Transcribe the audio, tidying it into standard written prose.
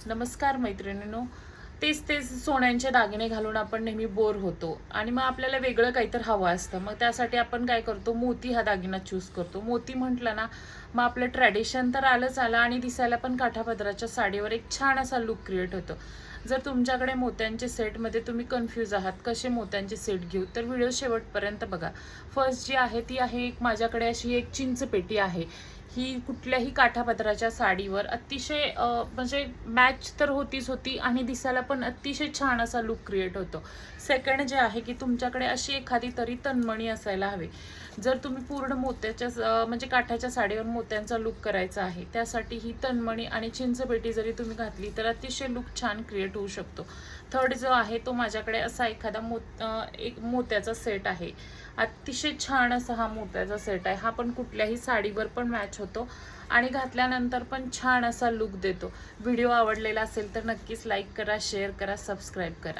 नमस्कार मैत्रिणींनो. तेच तेच सोन्यांचे दागिने घालून आपण नेहमी बोर होतो आणि मग आपल्याला वेगळं काहीतरी हवं असतं. मग त्यासाठी आपण काय करतो, मोती हा दागिना चूज करतो. मोती म्हटलं ना, मग आपलं ट्रॅडिशन तर आलं आणि दिसायला पण काठापदराच्या साडीवर एक छान असा लुक क्रिएट होतो. जर तुमच्याकडे मोत्यांचे सेटमध्ये तुम्ही कन्फ्यूज आहात कसे मोत्यांचे सेट घेऊ, तर व्हिडिओ शेवटपर्यंत बघा. फर्स्ट जी आहे ती आहे माझ्याकडे अशी एक चिंच पेटी आहे. ही कुठल्याही काठापदराच्या साडीवर अतिशय म्हणजे मॅच तर होती आणि दिसायला पण अतिशय छान असा लुक क्रिएट होतो. सेकंड जे आहे की तुमच्याकडे अशी एखादी तरी तन्मणी असायला हवी. जर तुम्ही पूर्ण मोत्याच्या म्हणजे काठाच्या साडीवर मोत्यांचा लुक करायचा आहे, त्यासाठी ही तन्मणी आणि चिंचपेटी जरी तुम्ही घातली तर अतिशय लुक छान क्रिएट होऊ शकतो. थर्ड जो आहे तो माझ्याकडे असा एखादा एक मोत्याचा सेट आहे. अतिशय छान असा हा मोत्याचा सेट आहे. हा पण कुठल्याही साडीवर पण मॅच होतो आणि घातल्यानंतर पण छान असा लुक देतो. व्हिडिओ आवडलेला असेल तर नक्कीच लाईक करा, शेअर करा, सबस्क्राईब करा.